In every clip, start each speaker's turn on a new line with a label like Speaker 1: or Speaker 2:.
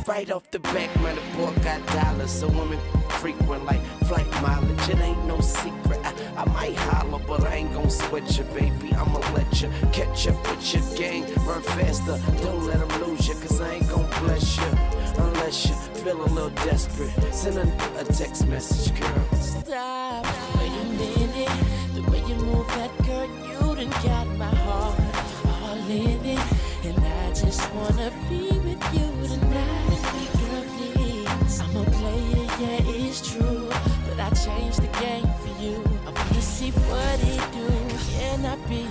Speaker 1: Right off the back, man, the boy got dollars. So women frequent like flight mileage. It ain't no secret. I might holler, but I ain't gon' sweat you, baby. I'ma let you catch up with your gang. Run faster, don't let them lose you, cause I ain't gon' bless you unless you feel a little desperate. Send a text message, girl.
Speaker 2: Stop. Wait a minute. The way you move that girl, you done got my heart all in it. And I just wanna be with you tonight. Girl, please. I'm a player, yeah, it's true. But I changed the game for you. I wanna see what he do. Can I be?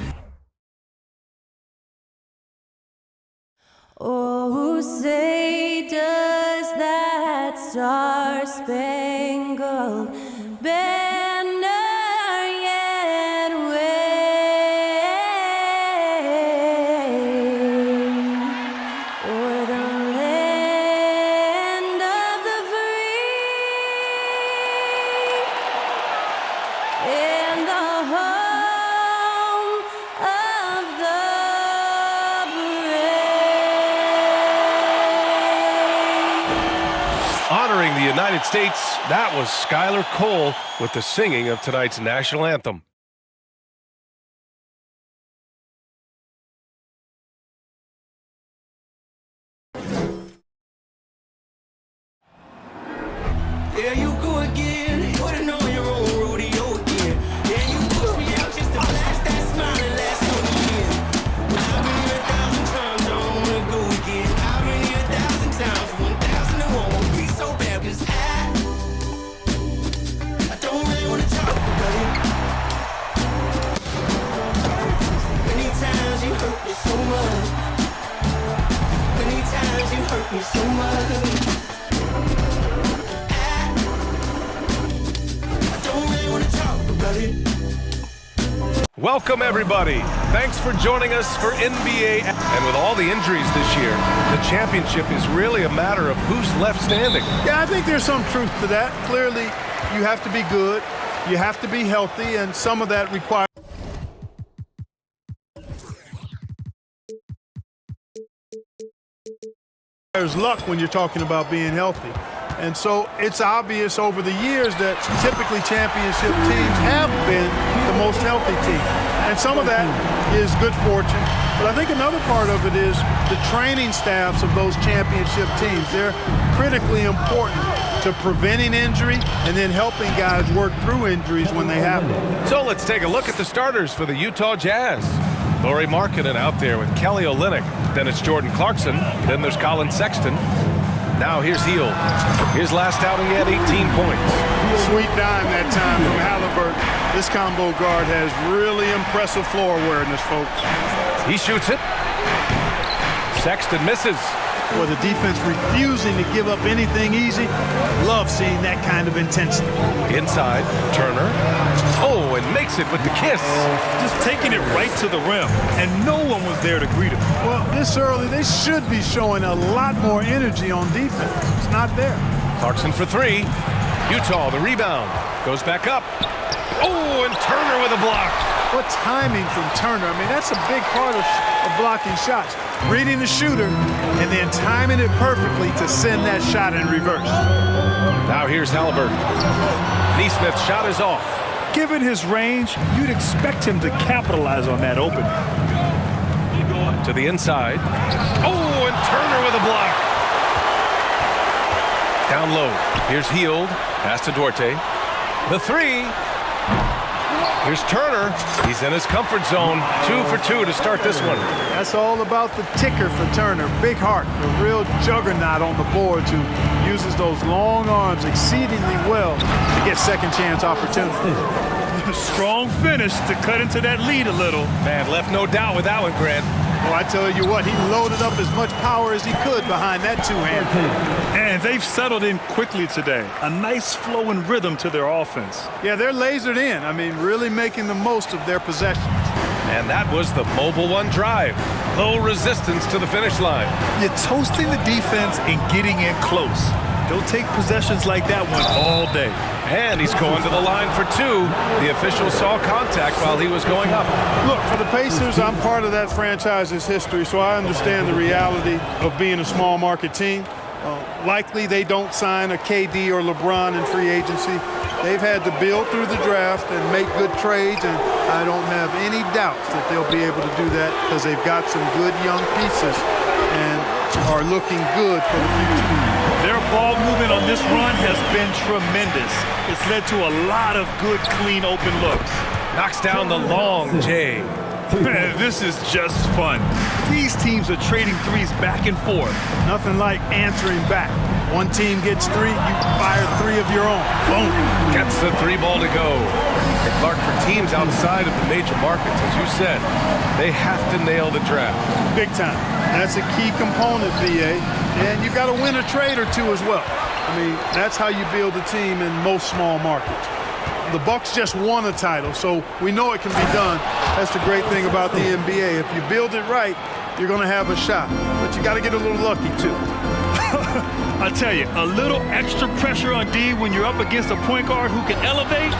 Speaker 3: Oh, say does that star-spangled banner yet wave o'er the land of the free and the home of the
Speaker 4: Honoring the United States, that was Skylar Cole with the singing of tonight's national anthem.
Speaker 5: There you go again, putting on your own rodeo again. Yeah, you push me out just to flash that smile and last on the year. I've been here 1,000 times, I don't wanna go again. I've been here 1,000 times, 1,001 won't be so bad, cause I don't really wanna talk about it. Many times you hurt me so much. Many times you hurt me so much.
Speaker 4: Welcome, everybody. Thanks for joining us for NBA. And with all the injuries this year, the championship is really a matter of who's left standing.
Speaker 6: Yeah, I think there's some truth to that. Clearly, you have to be good, you have to be healthy, and some of that requires luck when you're talking about being healthy. And so it's obvious over the years that typically championship teams have been the most healthy team. And some of that is good fortune. But I think another part of it is the training staffs of those championship teams. They're critically important to preventing injury and then helping guys work through injuries when they happen.
Speaker 4: So let's take a look at the starters for the Utah Jazz. Lauri Markkanen out there with Kelly Olynyk. Then it's Jordan Clarkson. Then there's Colin Sexton. Now here's Hield. His last outing, he had 18 points.
Speaker 6: Sweet dime that time from Halliburton. This combo guard has really impressive floor awareness, folks.
Speaker 4: He shoots it. Sexton misses.
Speaker 6: With the defense refusing to give up anything easy, love seeing that kind of intensity.
Speaker 4: Inside, Turner. Oh, and makes it with the kiss.
Speaker 7: Just taking it right to the rim, and no one was there to greet him.
Speaker 6: Well, this early, they should be showing a lot more energy on defense. It's not there.
Speaker 4: Clarkson for three. Utah, the rebound. Goes back up. Oh, and Turner with a block.
Speaker 6: What timing from Turner. I mean, that's a big part of blocking shots. Reading the shooter and then timing it perfectly to send that shot in reverse.
Speaker 4: Now here's Halliburton. Neesmith's shot is off.
Speaker 7: Given his range, you'd expect him to capitalize on that opening.
Speaker 4: To the inside. Oh, and Turner with a block. Down low. Here's Hield. Pass to Duarte. The three. Here's Turner. He's in his comfort zone. 2 for 2 to start this one.
Speaker 6: That's all about the ticker for Turner. Big heart, a real juggernaut on the boards who uses those long arms exceedingly well to get second chance opportunities.
Speaker 7: Strong finish to cut into that lead a little.
Speaker 4: Man, left no doubt with that one, Grant.
Speaker 6: Well, I tell you what, he loaded up as much power as he could behind that two-hand.
Speaker 7: And they've settled in quickly today. A nice flowing rhythm to their offense.
Speaker 6: Yeah, they're lasered in. I mean, really making the most of their possessions.
Speaker 4: And that was the Mobile One drive. Low resistance to the finish line.
Speaker 7: You're toasting the defense and getting in close. They'll take possessions like that one all day.
Speaker 4: And he's going to the line for two. The official saw contact while he was going up.
Speaker 6: Look, for the Pacers, I'm part of that franchise's history, so I understand the reality of being a small market team. Likely they don't sign a KD or LeBron in free agency. They've had to build through the draft and make good trades, and I don't have any doubts that they'll be able to do that because they've got some good young pieces and are looking good for the future.
Speaker 7: Their ball movement on this run has been tremendous. It's led to a lot of good, clean, open looks.
Speaker 4: Knocks down the long J.
Speaker 7: Man, this is just fun. These teams are trading threes back and forth.
Speaker 6: Nothing like answering back. One team gets 3, you fire 3 of your own. Boom.
Speaker 4: Gets the 3 ball to go. And Clark, for teams outside of the major markets, as you said, they have to nail the draft.
Speaker 6: Big time. That's a key component, VA. And you got to win a trade or two as well. I mean, that's how you build a team in most small markets. The Bucks just won a title, so we know it can be done. That's the great thing about the NBA. If you build it right, you're going to have a shot. But you got to get a little lucky, too.
Speaker 7: I tell you, a little extra pressure on D when you're up against a point guard who can elevate.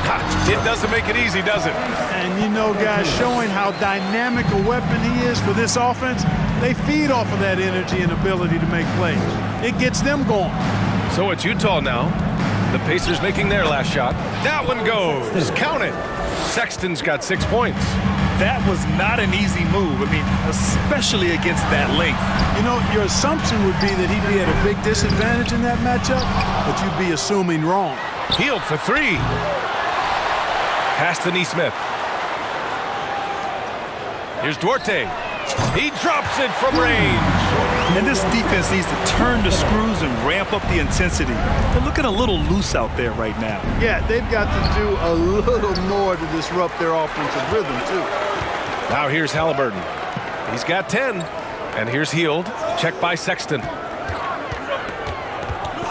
Speaker 4: It doesn't make it easy, does it?
Speaker 6: And, you know, guys, showing how dynamic a weapon he is for this offense, they feed off of that energy and ability to make plays. It gets them going.
Speaker 4: So it's Utah now. The Pacers making their last shot. That one goes. Count it. Sexton's got 6 points.
Speaker 7: That was not an easy move. I mean, especially against that length.
Speaker 6: You know, your assumption would be that he'd be at a big disadvantage in that matchup, but you'd be assuming wrong.
Speaker 4: Healed for 3. Pass to Neesmith. Here's Duarte. He drops it from range.
Speaker 7: And this defense needs to turn the screws and ramp up the intensity. They're looking a little loose out there right now.
Speaker 6: Yeah, they've got to do a little more to disrupt their offensive rhythm, too.
Speaker 4: Now here's Halliburton. He's got 10. And here's Heald. Checked by Sexton.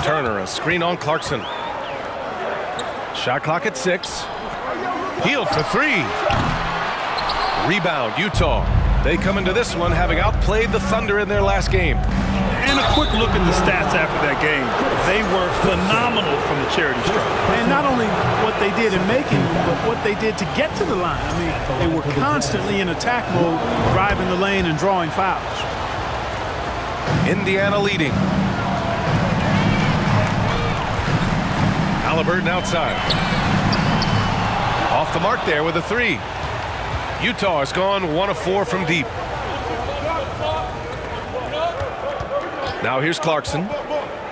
Speaker 4: Turner, a screen on Clarkson. Shot clock at 6. Heald for 3. Rebound, Utah. They come into this one having outplayed the Thunder in their last game.
Speaker 7: And a quick look at the stats after that game. They were phenomenal from the charity stripe.
Speaker 6: And not only what they did in making them, but what they did to get to the line. I mean, they were constantly in attack mode, driving the lane and drawing fouls.
Speaker 4: Indiana leading. Halliburton outside. Off the mark there with a 3. Utah has gone 1 of 4 from deep. Now here's Clarkson.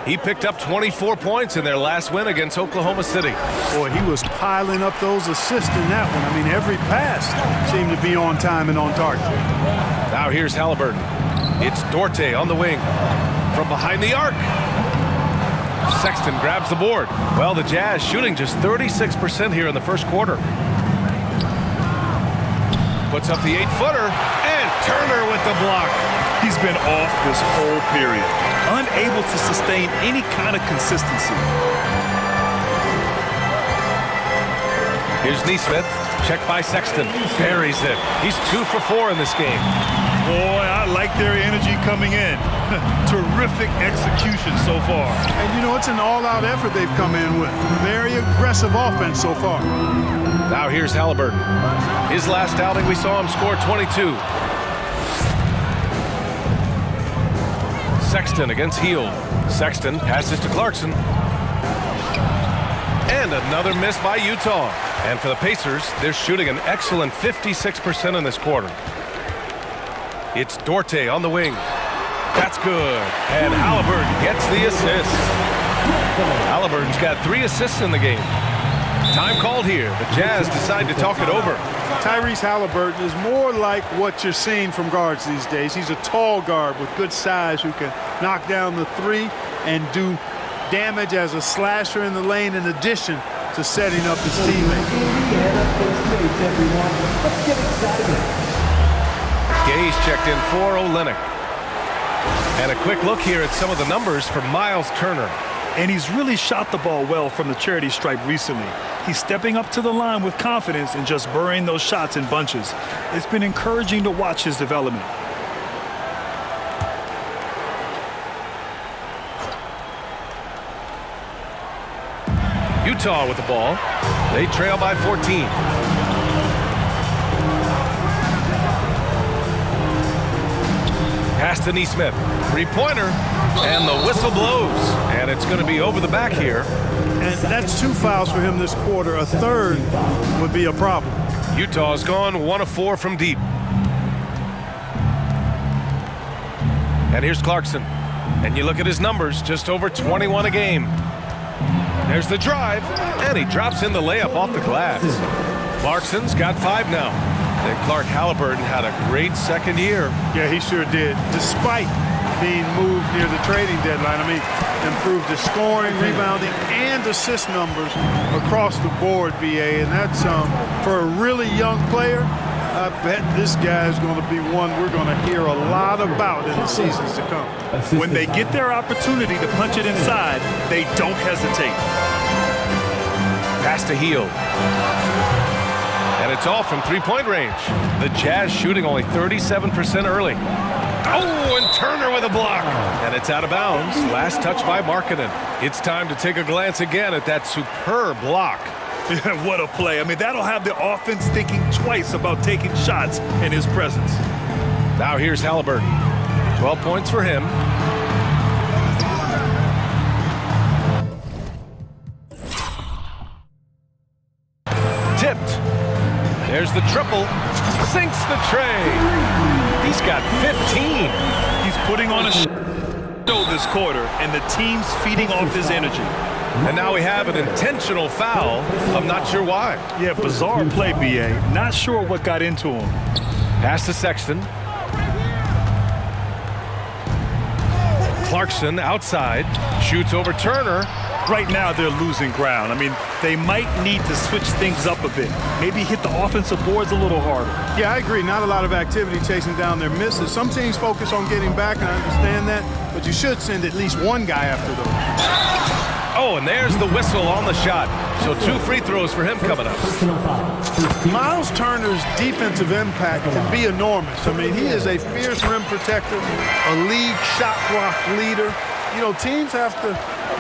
Speaker 4: He picked up 24 points in their last win against Oklahoma City.
Speaker 6: Boy, he was piling up those assists in that one. I mean, every pass seemed to be on time and on target.
Speaker 4: Now here's Halliburton. It's Duarte on the wing. From behind the arc. Sexton grabs the board. Well, the Jazz shooting just 36% here in the first quarter. Puts up the 8-footer, and Turner with the block.
Speaker 7: He's been off this whole period, unable to sustain any kind of consistency.
Speaker 4: Here's Neesmith, checked by Sexton. Buries it. He's 2 for 4 in this game.
Speaker 7: Boy, I like their energy coming in. Terrific execution so far.
Speaker 6: And, you know, it's an all-out effort they've come in with. Very aggressive offense so far.
Speaker 4: Now here's Halliburton. His last outing, we saw him score 22. Sexton against Heald. Sexton passes to Clarkson. And another miss by Utah. And for the Pacers, they're shooting an excellent 56% in this quarter. It's Duarte on the wing. That's good. And Halliburton gets the assist. Halliburton's got 3 assists in the game. Time called here. The Jazz decide to talk it over.
Speaker 6: Tyrese Halliburton is more like what you're seeing from guards these days. He's a tall guard with good size who can knock down the 3 and do damage as a slasher in the lane in addition to setting up his teammates.
Speaker 4: Gay's checked in for Olynyk. And a quick look here at some of the numbers for Miles Turner.
Speaker 7: And he's really shot the ball well from the charity stripe recently. He's stepping up to the line with confidence and just burying those shots in bunches. It's been encouraging to watch his development.
Speaker 4: Utah with the ball. They trail by 14. Pass to Neesmith. Three-pointer. And the whistle blows. And it's going to be over the back here.
Speaker 6: And that's 2 fouls for him this quarter. A third would be a problem.
Speaker 4: Utah's gone 1 of 4 from deep. And here's Clarkson. And you look at his numbers, just over 21 a game. There's the drive, and he drops in the layup off the glass. Clarkson's got 5 now. And Clark Halliburton had a great second year.
Speaker 6: Yeah, he sure did. Despite being moved near the trading deadline, I mean, improved his scoring, rebounding, and assist numbers across the board, BA. And that's for a really young player. I bet this guy is going to be one we're going to hear a lot about in the seasons to come.
Speaker 7: When they get their opportunity to punch it inside, they don't hesitate.
Speaker 4: Pass to Heel. And it's off from three-point range. The Jazz shooting only 37% early. Oh, and Turner with a block. And it's out of bounds. Last touch by Markkanen. It's time to take a glance again at that superb block.
Speaker 7: What a play. I mean, that'll have the offense thinking twice about taking shots in his presence.
Speaker 4: Now here's Halliburton. 12 points for him. Tipped. There's the triple. Sinks the tray. He's got 15.
Speaker 7: He's putting on a show this quarter, and the team's feeding off his energy.
Speaker 4: And now we have an intentional foul. I'm not sure why.
Speaker 7: Yeah, bizarre play, BA. Not sure what got into him.
Speaker 4: Pass to Sexton. Clarkson outside. Shoots over Turner.
Speaker 7: Right now, they're losing ground. I mean, they might need to switch things up a bit. Maybe hit the offensive boards a little harder.
Speaker 6: Yeah, I agree. Not a lot of activity chasing down their misses. Some teams focus on getting back, and I understand that, but you should send at least one guy after those.
Speaker 4: Oh, and there's the whistle on the shot. So 2 free throws for him coming up.
Speaker 6: Miles Turner's defensive impact can be enormous. I mean, he is a fierce rim protector, a league shot block leader. You know, teams have to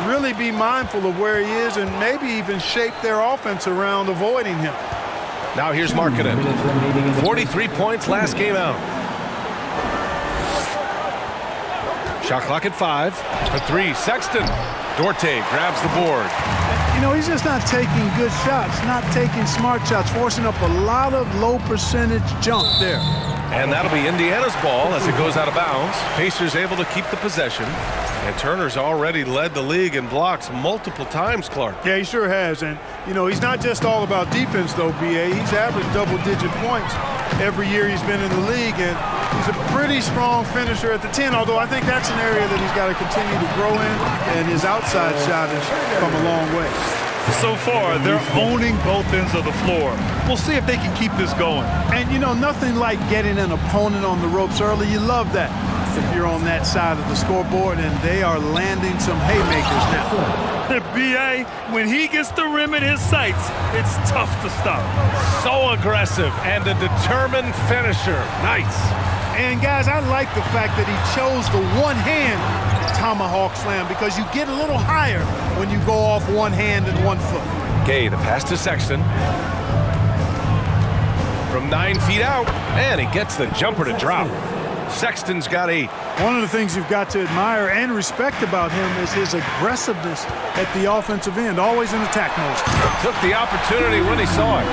Speaker 6: really be mindful of where he is and maybe even shape their offense around avoiding him.
Speaker 4: Now here's Markkanen. 43 points last game out. Shot clock at 5. For 3, Sexton. Dorte grabs the board.
Speaker 6: You know, he's just not taking good shots, not taking smart shots, forcing up a lot of low percentage jump there.
Speaker 4: And that'll be Indiana's ball as it goes out of bounds. Pacers able to keep the possession. And Turner's already led the league in blocks multiple times, Clark.
Speaker 6: Yeah, he sure has. And, you know, he's not just all about defense, though, BA. He's averaged double-digit points every year he's been in the league. And he's a pretty strong finisher at the 10, although I think that's an area that he's got to continue to grow in. And his outside shot has come a long way.
Speaker 7: So far, they're owning both ends of the floor. We'll see if they can keep this going.
Speaker 6: And, you know, nothing like getting an opponent on the ropes early. You love that if you're on that side of the scoreboard, and they are landing some haymakers now.
Speaker 7: BA, when he gets the rim in his sights, it's tough to stop.
Speaker 4: So aggressive and a determined finisher. Nice.
Speaker 6: And, guys, I like the fact that he chose the one-hand tomahawk slam because you get a little higher when you go off one hand and 1 foot.
Speaker 4: Gay, the pass to Sexton. From 9 feet out, and he gets the jumper to drop. Sexton's got 8.
Speaker 6: One of the things you've got to admire and respect about him is his aggressiveness at the offensive end, always in attack mode.
Speaker 4: Took the opportunity when he saw it.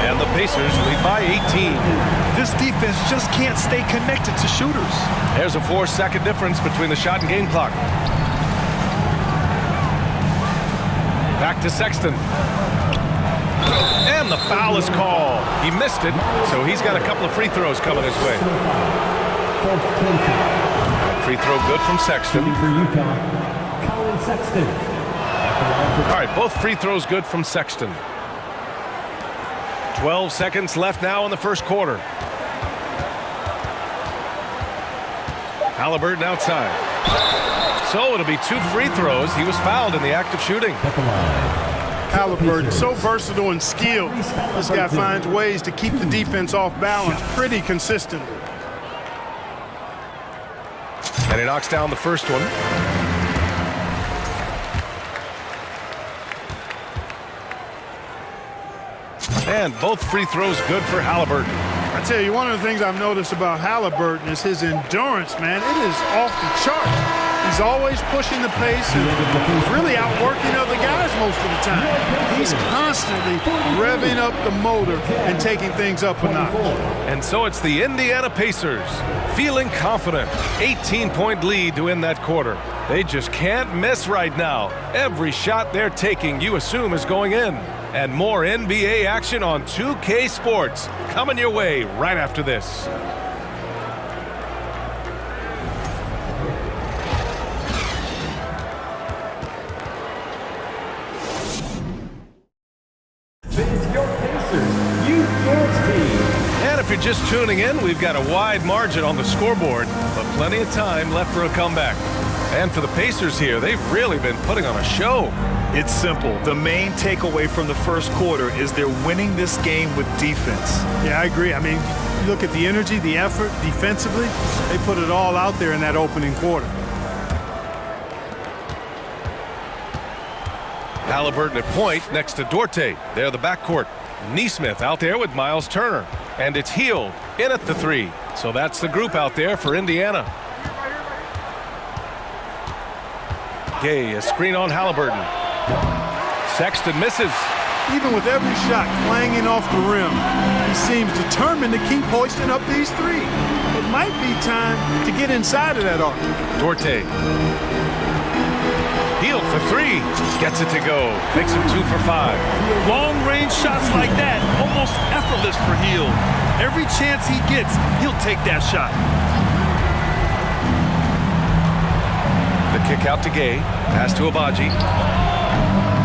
Speaker 4: And the Pacers lead by 18.
Speaker 7: This defense just can't stay connected to shooters.
Speaker 4: There's a 4-second difference between the shot and game clock. Back to Sexton. And the foul is called. He missed it, so he's got a couple of free throws coming his way. Free throw good from Sexton. All right, both free throws good from Sexton. 12 seconds left now in the first quarter. Halliburton outside. So it'll be 2 free throws. He was fouled in the act of shooting.
Speaker 6: Halliburton, so versatile and skilled. This guy finds ways to keep the defense off balance pretty consistently.
Speaker 4: And he knocks down the first one. And both free throws good for Halliburton.
Speaker 6: I tell you, one of the things I've noticed about Halliburton is his endurance, man. It is off the charts. He's always pushing the pace and really outworking other guys most of the time. He's constantly revving up the motor and taking things up a notch.
Speaker 4: And so it's the Indiana Pacers feeling confident. 18-point lead to end that quarter. They just can't miss right now. Every shot they're taking, you assume, is going in. And more NBA action on 2K Sports coming your way right after this. And if you're just tuning in, we've got a wide margin on the scoreboard, but plenty of time left for a comeback. And for the Pacers here, they've really been putting on a show.
Speaker 7: It's simple. The main takeaway from the first quarter is they're winning this game with defense.
Speaker 6: Yeah, I agree. I mean, you look at the energy, the effort defensively, they put it all out there in that opening quarter.
Speaker 4: Halliburton at point next to Dorte. They're the backcourt. Neesmith out there with Miles Turner. And it's Hield in at the three. So that's the group out there for Indiana. Gay, a screen on Halliburton. Sexton misses.
Speaker 6: Even with every shot clanging off the rim, he seems determined to keep hoisting up these three. It might be time to get inside of that arc.
Speaker 4: Dorte. Hield for three. Gets it to go. Makes him 2 for 5.
Speaker 7: Long-range shots like that, almost effortless for Hield. Every chance he gets, he'll take that shot.
Speaker 4: The kick out to Gay. Pass to Abaji.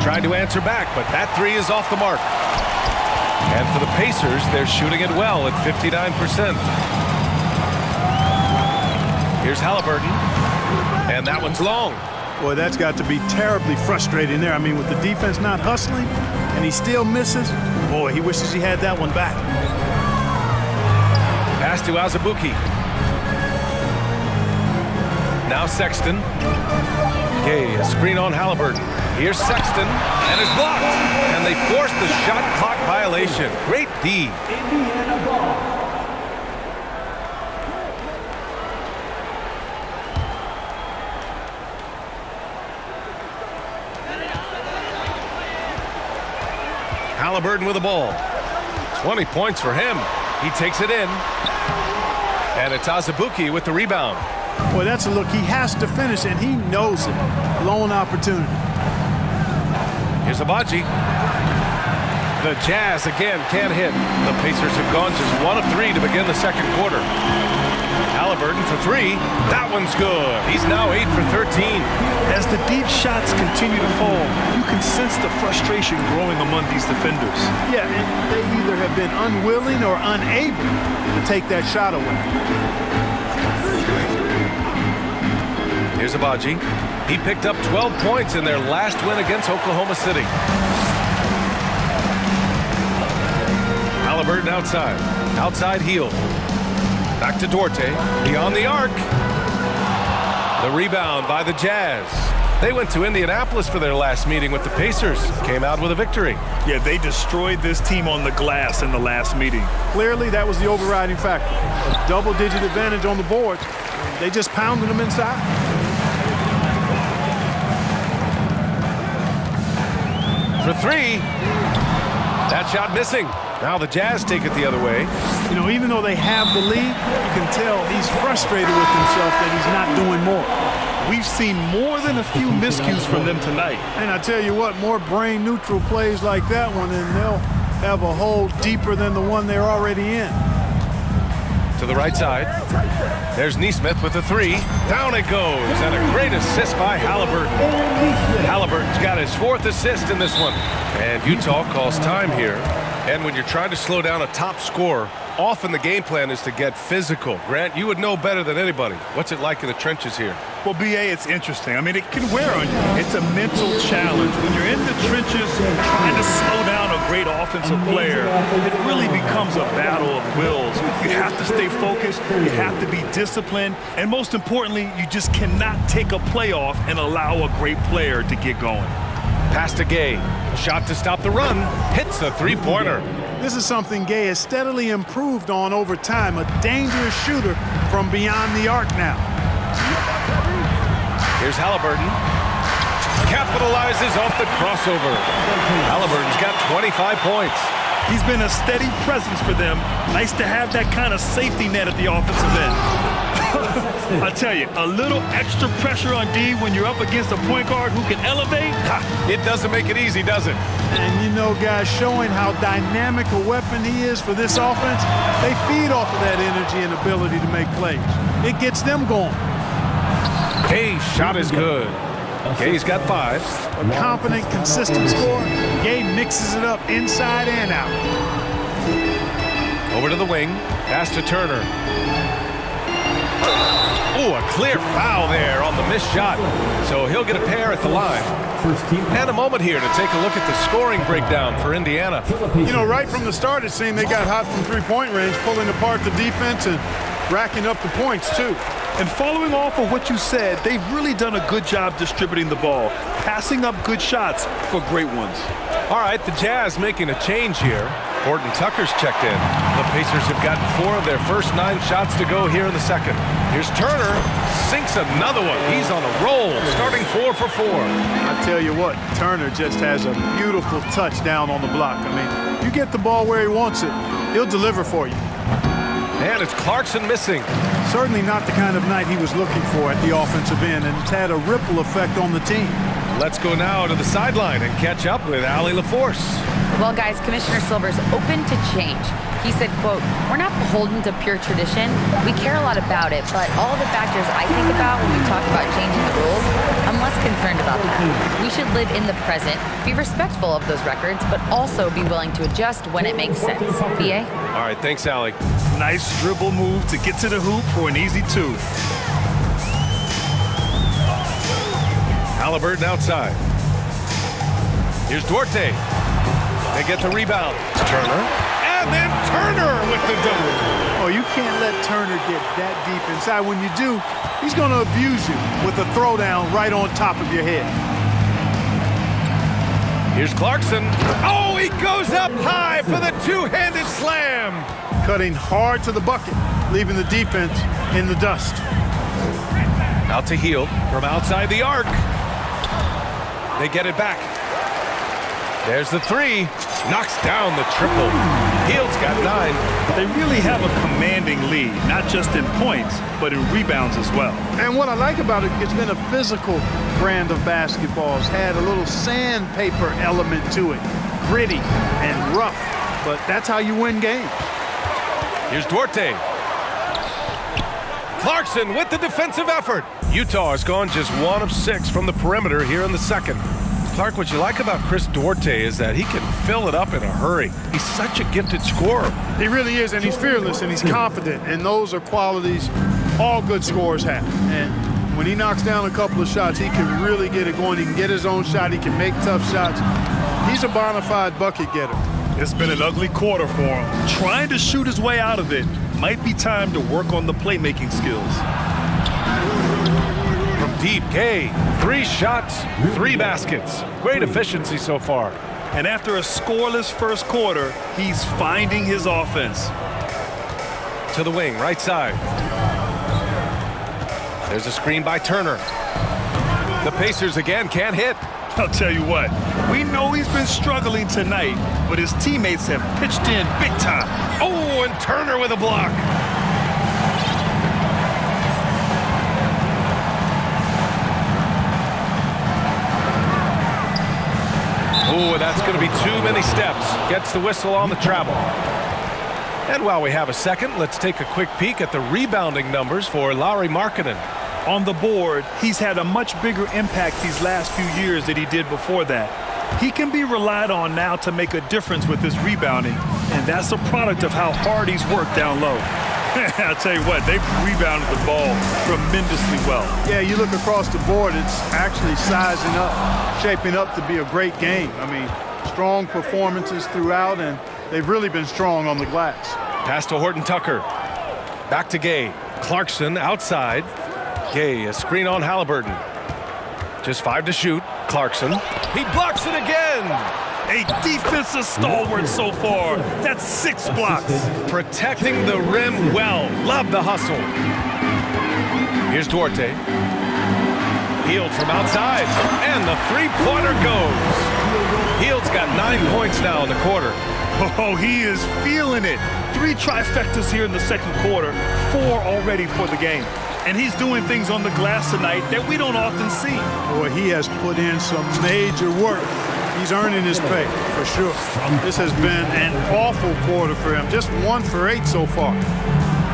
Speaker 4: Tried to answer back, but that three is off the mark. And for the Pacers, they're shooting it well at 59%. Here's Halliburton. And that one's long.
Speaker 6: Boy, that's got to be terribly frustrating there. I mean, with the defense not hustling and he still misses, boy, he wishes he had that one back.
Speaker 4: Pass to Azubuike. Now Sexton. Gay, a screen on Halliburton. Here's Sexton, and it's blocked. And they force the shot clock violation. Great D.
Speaker 5: Indiana ball.
Speaker 4: Halliburton with the ball. 20 points for him. He takes it in. And it's Azubuike with the rebound.
Speaker 6: Boy, that's a look he has to finish, and he knows it. Lone opportunity.
Speaker 4: Here's Abaji. The Jazz again can't hit. The Pacers have gone just 1 of 3 to begin the second quarter. Halliburton for 3. That one's good. He's now 8 for 13.
Speaker 7: As the deep shots continue to fall, you can sense the frustration growing among these defenders.
Speaker 6: Yeah, and they either have been unwilling or unable to take that shot away.
Speaker 4: Here's Abaji. He picked up 12 points in their last win against Oklahoma City. Halliburton outside. Outside Hield. Back to Dorte. Beyond the arc. The rebound by the Jazz. They went to Indianapolis for their last meeting with the Pacers. Came out with a victory.
Speaker 7: Yeah, they destroyed this team on the glass in the last meeting.
Speaker 6: Clearly, that was the overriding factor. A double-digit advantage on the boards. They just pounded them inside.
Speaker 4: For 3. That shot missing. Now the Jazz take it the other way.
Speaker 6: You know, even though they have the lead, you can tell he's frustrated with himself that he's not doing more.
Speaker 7: We've seen more than a few miscues from them tonight.
Speaker 6: And I tell you what, more brain-neutral plays like that one, and they'll have a hole deeper than the one they're already in.
Speaker 4: To the right side. There's Neesmith with the 3. Down it goes. And a great assist by Halliburton. Halliburton's got his 4th assist in this one. And Utah calls time here. And when you're trying to slow down a top scorer, often the game plan is to get physical. Grant, you would know better than anybody. What's it like in the trenches here?
Speaker 7: Well, B.A., it's interesting. I mean, it can wear on you. It's a mental challenge. When you're in the trenches trying to slow down a great offensive player, it really becomes a battle of wills. You have to stay focused. You have to be disciplined. And most importantly, you just cannot take a play off and allow a great player to get going.
Speaker 4: Pass to Gay. Shot to stop the run. Hits the three-pointer.
Speaker 6: This is something Gay has steadily improved on over time, a dangerous shooter from beyond the arc now.
Speaker 4: Here's Halliburton. Capitalizes off the crossover. Halliburton's got 25 points.
Speaker 7: He's been a steady presence for them. Nice to have that kind of safety net at the offensive end. I tell you, a little extra pressure on D when you're up against a point guard who can elevate.
Speaker 4: It doesn't make it easy, does it?
Speaker 6: And you know, guys, showing how dynamic a weapon he is for this offense, they feed off of that energy and ability to make plays. It gets them going.
Speaker 4: Gay's shot is good. Gay's got 5.
Speaker 6: A confident, consistent score. Gay mixes it up inside and out.
Speaker 4: Over to the wing. Pass to Turner. Oh, a clear foul there on the missed shot. So he'll get a pair at the line. And a moment here to take a look at the scoring breakdown for Indiana.
Speaker 6: You know, right from the start, it seemed they got hot from three-point range, pulling apart the defense and racking up the points, too.
Speaker 7: And following off of what you said, they've really done a good job distributing the ball, passing up good shots for great ones.
Speaker 4: All right, the Jazz making a change here. Horton Tucker's checked in. The Pacers have gotten 4 of their first 9 shots to go here in the second. Here's Turner, sinks another one. He's on a roll, starting 4 for 4.
Speaker 6: I tell you what, Turner just has a beautiful touchdown on the block. I mean, you get the ball where he wants it, he'll deliver for you.
Speaker 4: And it's Clarkson missing.
Speaker 6: Certainly not the kind of night he was looking for at the offensive end, and it's had a ripple effect on the team.
Speaker 4: Let's go now to the sideline and catch up with Allie LaForce.
Speaker 8: Well, guys, Commissioner Silver's open to change. He said, quote, "We're not beholden to pure tradition. We care a lot about it, but all the factors I think about when we talk about changing the rules, I'm less concerned about that. We should live in the present, be respectful of those records, but also be willing to adjust when it makes sense." BA?
Speaker 4: All right, thanks, Allie.
Speaker 7: Nice dribble move to get to the hoop for an easy 2.
Speaker 4: Halliburton outside. Here's Duarte. They get the rebound. Turner. And then Turner with the double.
Speaker 6: Oh, you can't let Turner get that deep inside. When you do, he's going to abuse you with a throwdown right on top of your head.
Speaker 4: Here's Clarkson. Oh, he goes up high for the two-handed slam.
Speaker 6: Cutting hard to the bucket, leaving the defense in the dust.
Speaker 4: Out to Hield from outside the arc. They get it back. There's the 3. Knocks down the triple. Hield's got 9.
Speaker 7: They really have a commanding lead, not just in points, but in rebounds as well.
Speaker 6: And what I like about it, it's been a physical brand of basketball. It's had a little sandpaper element to it. Gritty and rough, but that's how you win games.
Speaker 4: Here's Duarte. Clarkson with the defensive effort. Utah has gone just 1 of 6 from the perimeter here in the second. Clark, what you like about Chris Duarte is that he can fill it up in a hurry. He's such a gifted scorer.
Speaker 6: He really is, and he's fearless, and he's confident, and those are qualities all good scorers have. And when he knocks down a couple of shots, he can really get it going. He can get his own shot. He can make tough shots. He's a bona fide bucket getter.
Speaker 7: It's been an ugly quarter for him. Trying to shoot his way out of it. Might be time to work on the playmaking skills.
Speaker 4: From deep, Gay. 3 shots, 3 baskets. Great efficiency so far.
Speaker 7: And after a scoreless first quarter, he's finding his offense.
Speaker 4: To the wing, right side. There's a screen by Turner. The Pacers again can't hit.
Speaker 7: I'll tell you what, we know he's been struggling tonight, but his teammates have pitched in big time.
Speaker 4: Oh, and Turner with a block. Oh, that's going to be too many steps. Gets the whistle on the travel. And while we have a second, let's take a quick peek at the rebounding numbers for Lauri Markkanen.
Speaker 7: On the board, he's had a much bigger impact these last few years than he did before that. He can be relied on now to make a difference with his rebounding, and that's a product of how hard he's worked down low. I'll tell you what, they've rebounded the ball tremendously well.
Speaker 6: Yeah, you look across the board, it's actually sizing up, shaping up to be a great game. I mean, strong performances throughout, and they've really been strong on the glass.
Speaker 4: Pass to Horton Tucker. Back to Gay. Clarkson outside. Gay, a screen on Halliburton. Just 5 to shoot. Clarkson. He blocks it again.
Speaker 7: A defensive stalwart so far. That's 6 blocks.
Speaker 4: Protecting the rim well. Love the hustle. Here's Duarte. Hield from outside. And the three-pointer goes. Hield's got 9 points now in the quarter.
Speaker 7: Oh, he is feeling it. 3 trifectas here in the second quarter. 4 already for the game. And he's doing things on the glass tonight that we don't often see.
Speaker 6: Boy, he has put in some major work. He's earning his pay, for sure. This has been an awful quarter for him. Just 1 for 8 so far.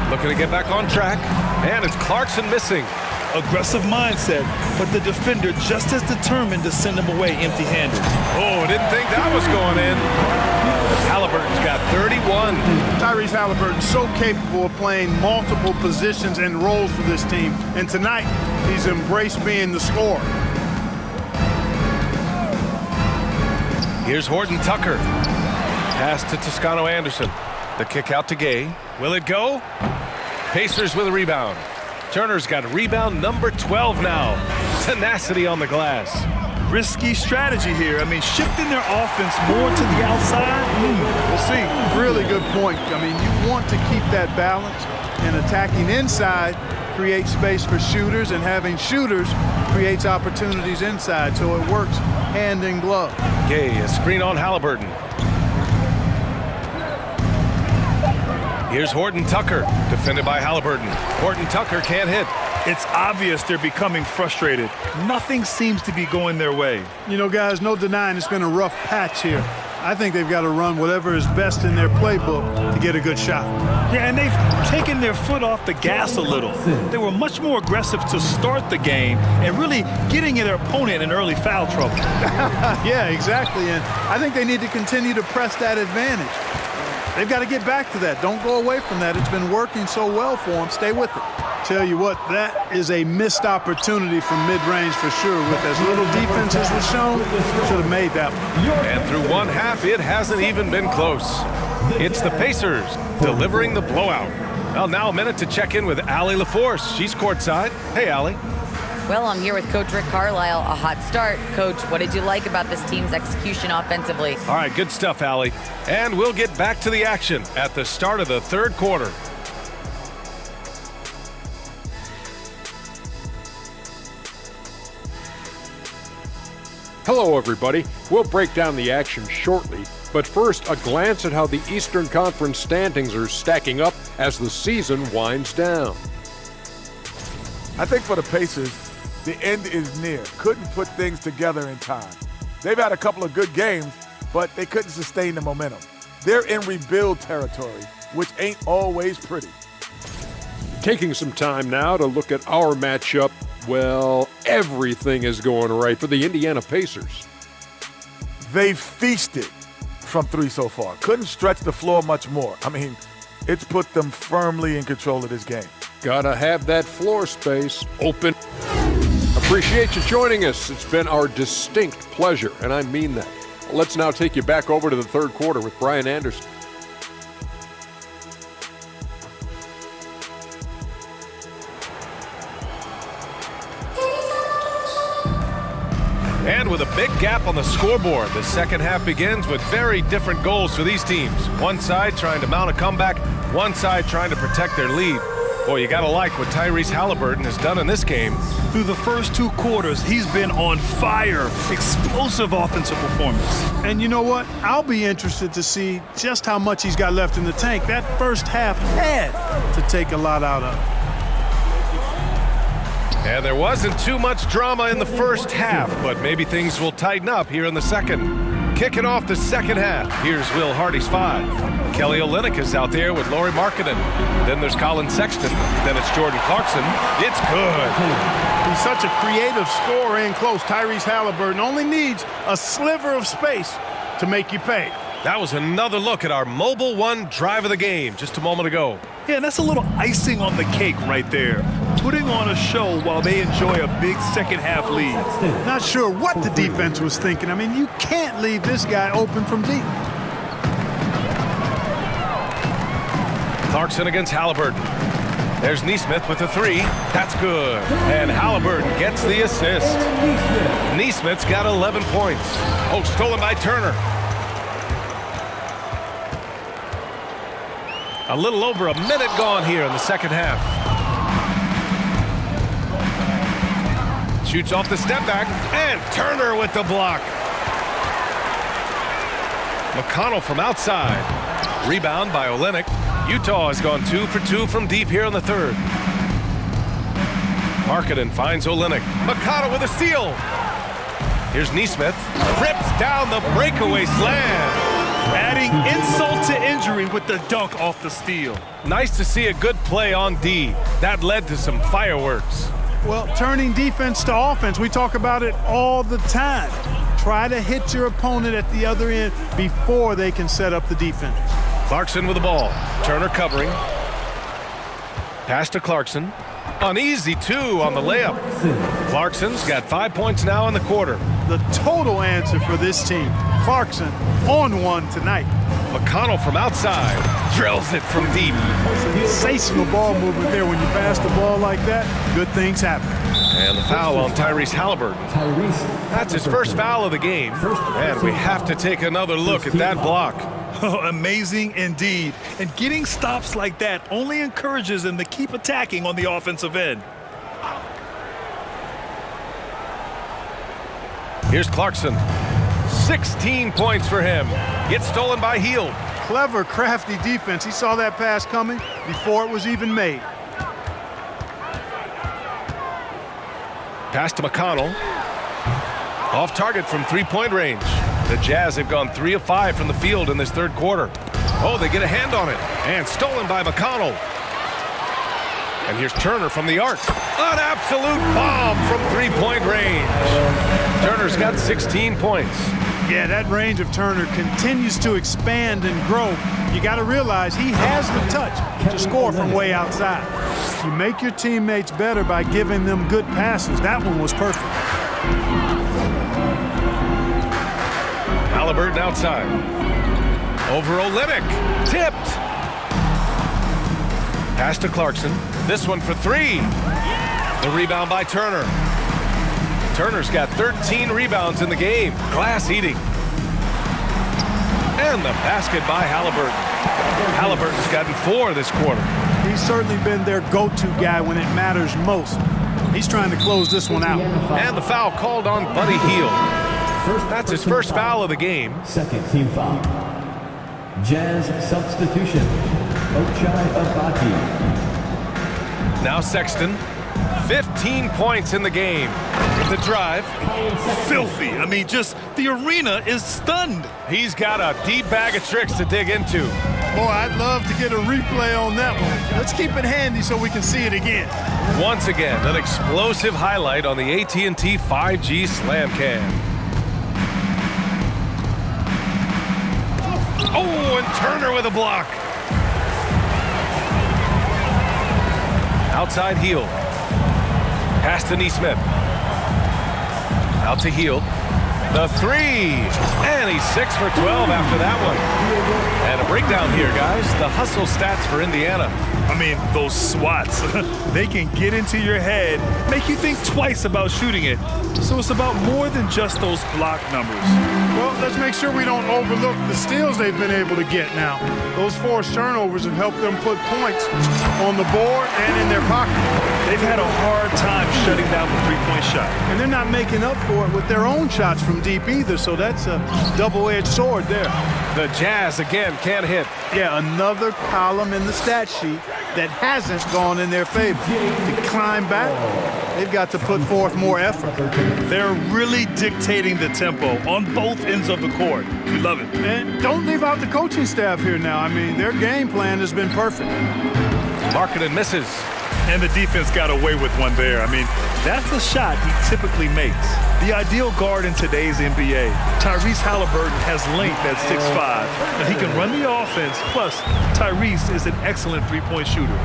Speaker 4: Looking to get back on track. And it's Clarkson missing.
Speaker 7: Aggressive mindset, but the defender just as determined to send him away empty-handed.
Speaker 4: Oh, didn't think that was going in. Halliburton's got 31.
Speaker 6: Tyrese Halliburton so capable of playing multiple positions and roles for this team. And tonight, he's embraced being the scorer.
Speaker 4: Here's Horton Tucker. Pass to Toscano Anderson. The kick out to Gay. Will it go? Pacers with a rebound. Turner's got rebound number 12 now. Tenacity on the glass.
Speaker 7: Risky strategy here. I mean, shifting their offense more to the outside. We'll see.
Speaker 6: Really good point. I mean, you want to keep that balance, and attacking inside creates space for shooters, and having shooters creates opportunities inside, so it works hand in glove.
Speaker 4: Gay, a screen on Halliburton. Here's Horton Tucker, defended by Halliburton. Horton Tucker can't hit.
Speaker 7: It's obvious they're becoming frustrated. Nothing seems to be going their way.
Speaker 6: You know, guys, no denying it's been a rough patch here. I think they've got to run whatever is best in their playbook to get a good shot.
Speaker 7: Yeah, and they've taken their foot off the gas a little. They were much more aggressive to start the game and really getting their opponent in early foul trouble.
Speaker 6: Yeah, exactly. And I think they need to continue to press that advantage. They've got to get back to that. Don't go away from that. It's been working so well for them. Stay with it. Tell you what, that is a missed opportunity from mid-range for sure. With as little defense as was shown, should have made that one.
Speaker 4: And through one half, it hasn't even been close. It's the Pacers delivering the blowout. Well, now a minute to check in with Allie LaForce. She's courtside. Hey, Allie.
Speaker 8: Well, I'm here with Coach Rick Carlisle. A hot start. Coach, what did you like about this team's execution offensively?
Speaker 4: All right, good stuff, Allie. And we'll get back to the action at the start of the third quarter.
Speaker 9: Hello, everybody. We'll break down the action shortly, but first, a glance at how the Eastern Conference standings are stacking up as the season winds down.
Speaker 10: I think for the Pacers, the end is near. Couldn't put things together in time. They've had a couple of good games, but they couldn't sustain the momentum. They're in rebuild territory, which ain't always pretty.
Speaker 9: Taking some time now to look at our matchup, well, everything is going right for the Indiana Pacers.
Speaker 10: They feasted from 3 so far. Couldn't stretch the floor much more. I mean, it's put them firmly in control of this game.
Speaker 9: Gotta have that floor space open. Appreciate you joining us. It's been our distinct pleasure, and I mean that. Let's now take you back over to the third quarter with Brian Anderson.
Speaker 4: And with a big gap on the scoreboard, the second half begins with very different goals for these teams. One side trying to mount a comeback, one side trying to protect their lead. Boy, you gotta like what Tyrese Halliburton has done in this game.
Speaker 7: Through the first 2 quarters, he's been on fire. Explosive offensive performance.
Speaker 6: And you know what? I'll be interested to see just how much he's got left in the tank. That first half had to take a lot out of it.
Speaker 4: And there wasn't too much drama in the first half, but maybe things will tighten up here in the second. Kicking off the second half, here's Will Hardy's 5. Kelly Olynyk is out there with Lauri Markkanen. Then there's Colin Sexton. Then it's Jordan Clarkson. It's good.
Speaker 6: He's such a creative scorer in close. Tyrese Halliburton only needs a sliver of space to make you pay.
Speaker 4: That was another look at our Mobile One drive of the game just a moment ago.
Speaker 7: Yeah, that's a little icing on the cake right there. Putting on a show while they enjoy a big second half lead.
Speaker 6: Not sure what the defense was thinking. I mean, you can't leave this guy open from deep.
Speaker 4: Clarkson against Halliburton. There's Neesmith with the three. That's good. And Halliburton gets the assist. Neesmith's got 11 points. Oh, stolen by Turner. A little over a minute gone here in the second half. Shoots off the step back, and Turner with the block. McConnell from outside. Rebound by Olynyk. Utah has gone 2 for 2 from deep here in the third. Markkanen finds Olynyk. McConnell with a steal. Here's Neesmith. Rips down the breakaway slam.
Speaker 7: Adding insult to injury with the dunk off the steal.
Speaker 4: Nice to see a good play on D. That led to some fireworks.
Speaker 6: Well, turning defense to offense, we talk about it all the time. Try to hit your opponent at the other end before they can set up the defense.
Speaker 4: Clarkson with the ball. Turner covering. Pass to Clarkson. An easy 2 on the layup. Clarkson's got 5 points now in the quarter.
Speaker 6: The total answer for this team. Clarkson on one tonight.
Speaker 4: McConnell from outside. Drills it from deep.
Speaker 6: Sensational ball movement there. When you pass the ball like that, good things happen.
Speaker 4: And the foul on Tyrese Halliburton. That's his first foul of the game. And we have to take another look at that block.
Speaker 7: Oh, amazing indeed. And getting stops like that only encourages them to keep attacking on the offensive end.
Speaker 4: Here's Clarkson. 16 points for him. Gets stolen by Hield.
Speaker 6: Clever, crafty defense. He saw that pass coming before it was even made.
Speaker 4: Pass to McConnell. Off target from three-point range. The Jazz have gone 3 of 5 from the field in this third quarter. Oh, they get a hand on it. And stolen by McConnell. And here's Turner from the arc. An absolute bomb from three-point range. Turner's got 16 points.
Speaker 6: Yeah, that range of Turner continues to expand and grow. You got to realize he has the touch to score from way outside. You make your teammates better by giving them good passes. That one was perfect.
Speaker 4: Halliburton outside. Over Olynyk. Tipped. Pass to Clarkson. This one for 3. The rebound by Turner. Turner's got 13 rebounds in the game. Glass eating. And the basket by Halliburton. Halliburton's gotten 4 this quarter.
Speaker 6: He's certainly been their go-to guy when it matters most. He's trying to close this one out.
Speaker 4: And the foul called on Buddy Hield. That's his first foul of the game.
Speaker 11: Second team foul. Jazz substitution. Ochai Agbaji.
Speaker 4: Now Sexton. 15 points in the game. With the drive.
Speaker 7: Filthy. I mean, just the arena is stunned.
Speaker 4: He's got a deep bag of tricks to dig into.
Speaker 6: Boy, I'd love to get a replay on that one. Let's keep it handy so we can see it again.
Speaker 4: Once again, an explosive highlight on the AT&T 5G Slam Cam. Oh, and Turner with a block. Outside Hield. Pass to Neesmith. Out to Hield. The 3. And he's 6 for 12 after that one. And a breakdown here, guys. The hustle stats for Indiana.
Speaker 7: I mean, those swats, they can get into your head, make you think twice about shooting it. So it's about more than just those block numbers.
Speaker 6: Well, let's make sure we don't overlook the steals they've been able to get now. Those forced turnovers have helped them put points on the board and in their pocket.
Speaker 7: They've had a hard time shutting down the three-point shot.
Speaker 6: And they're not making up for it with their own shots from deep either, so that's a double-edged sword there.
Speaker 4: The Jazz, again, can't hit.
Speaker 6: Yeah, another column in the stat sheet that hasn't gone in their favor. To climb back, they've got to put forth more effort.
Speaker 7: They're really dictating the tempo on both ends of the court. We love it.
Speaker 6: And don't leave out the coaching staff here now. I mean, their game plan has been perfect.
Speaker 4: Markkanen misses.
Speaker 7: And the defense got away with one there. I mean, that's a shot he typically makes. The ideal guard in today's NBA. Tyrese Halliburton has length at 6'5", and he can run the offense. Plus, Tyrese is an excellent three-point shooter.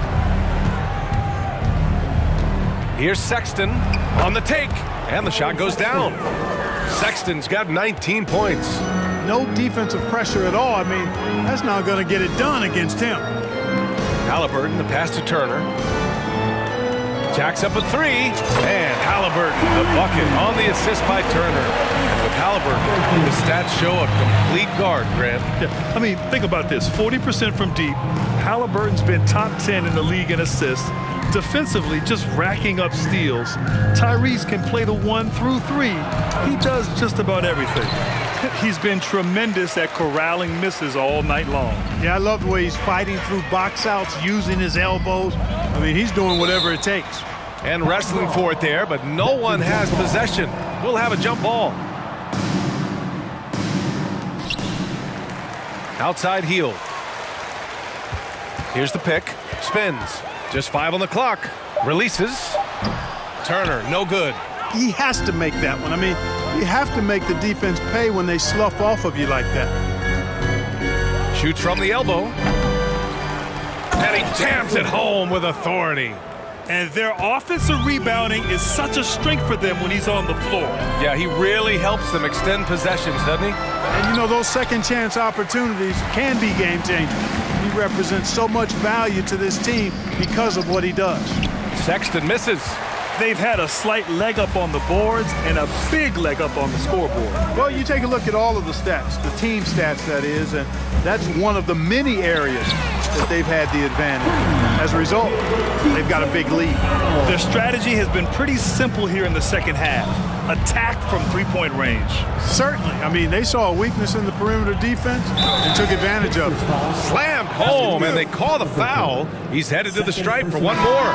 Speaker 4: Here's Sexton on the take, and the shot goes down. Sexton's got 19 points.
Speaker 6: No defensive pressure at all. I mean, that's not going to get it done against him.
Speaker 4: Halliburton, the pass to Turner. Jacks up a three, and Halliburton, the bucket on the assist by Turner. And with Halliburton, the stats show a complete guard, Grant.
Speaker 7: Yeah, I mean, think about this. 40% from deep. Halliburton's been top 10 in the league in assists. Defensively, just racking up steals. Tyrese can play the 1 through 3. He does just about everything. He's been tremendous at corralling misses all night long.
Speaker 6: Yeah, I love the way he's fighting through box outs, using his elbows. I mean, he's doing whatever it takes.
Speaker 4: And wrestling for it there, but no one has possession. We'll have a jump ball. Outside heel. Here's the pick. Spins. Just 5 on the clock. Releases. Turner, no good.
Speaker 6: He has to make that one. I mean, you have to make the defense pay when they slough off of you like that.
Speaker 4: Shoots from the elbow. And he jams it home with authority.
Speaker 7: And their offensive rebounding is such a strength for them when he's on the floor.
Speaker 4: Yeah, he really helps them extend possessions, doesn't he?
Speaker 6: And you know, those second chance opportunities can be game changers. He represents so much value to this team because of what he does.
Speaker 4: Sexton misses.
Speaker 7: They've had a slight leg up on the boards and a big leg up on the scoreboard.
Speaker 6: Well, you take a look at all of the stats, the team stats that is, and that's one of the many areas that they've had the advantage. As a result, they've got a big lead.
Speaker 7: Their strategy has been pretty simple here in the second half. Attack from three-point range.
Speaker 6: Certainly. I mean, they saw a weakness in the perimeter defense and took advantage of it.
Speaker 4: Slammed home, and they call the foul. He's headed to the stripe for one more.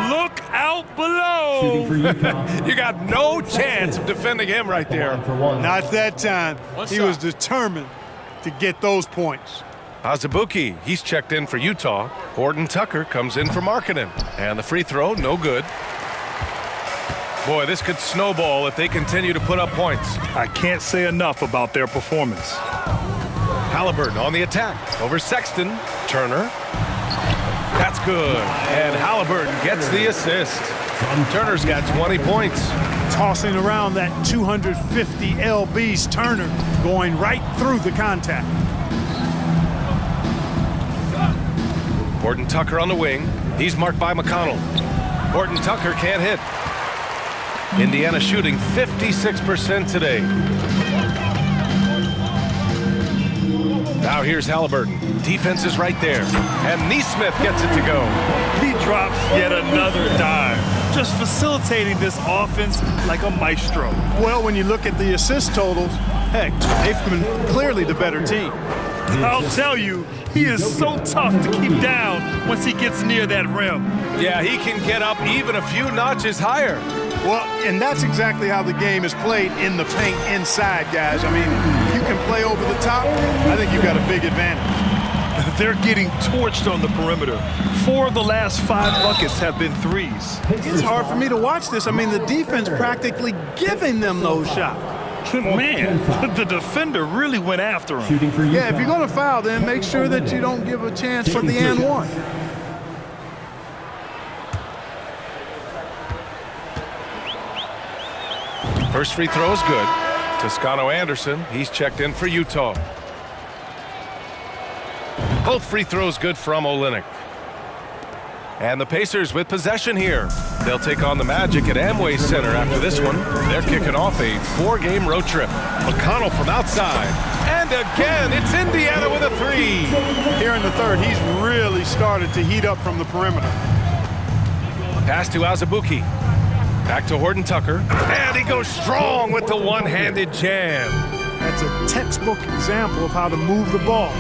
Speaker 7: Look out below.
Speaker 11: Shooting for Utah.
Speaker 4: You got no chance of defending him right there.
Speaker 6: Not that time. He was determined to get those points.
Speaker 4: Azubuike, he's checked in for Utah. Horton Tucker comes in for Markkanen. And the free throw, no good. Boy, this could snowball if they continue to put up points.
Speaker 7: I can't say enough about their performance.
Speaker 4: Halliburton on the attack over Sexton. Turner. That's good. And Halliburton gets the assist. Turner's got 20 points.
Speaker 6: Tossing around that 250 lbs, Turner going right through the contact.
Speaker 4: Horton Tucker on the wing. He's marked by McConnell. Horton Tucker can't hit. Indiana shooting 56% today. Now here's Halliburton. Defense is right there. And Neesmith gets it to go.
Speaker 7: He drops yet another dime, just facilitating this offense like a maestro.
Speaker 6: Well, when you look at the assist totals, heck, they've been clearly the better team.
Speaker 7: I'll tell you, he is so tough to keep down once he gets near that rim.
Speaker 4: Yeah, he can get up even a few notches higher.
Speaker 6: Well, and that's exactly how the game is played in the paint inside, guys. I mean, if you can play over the top, I think you've got a big advantage.
Speaker 7: They're getting torched on the perimeter. 4 of the last 5 buckets have been threes.
Speaker 6: It's hard for me to watch this. I mean, the defense practically giving them those shots.
Speaker 7: Man, the defender really went after him.
Speaker 11: Shooting for Utah.
Speaker 6: Yeah, if you're going to foul, then make sure that you don't give a chance for the and one.
Speaker 4: First free throw is good. Toscano Anderson, he's checked in for Utah. Both free throws good from Olynyk. And the Pacers with possession here. They'll take on the Magic at Amway Center after this one. They're kicking off a 4-game road trip. McConnell from outside. And again, it's Indiana with a 3.
Speaker 6: Here in the third, he's really started to heat up from the perimeter.
Speaker 4: Pass to Azubuike. Back to Horton Tucker. And he goes strong with the one-handed jam.
Speaker 6: That's a textbook example of how to move the ball.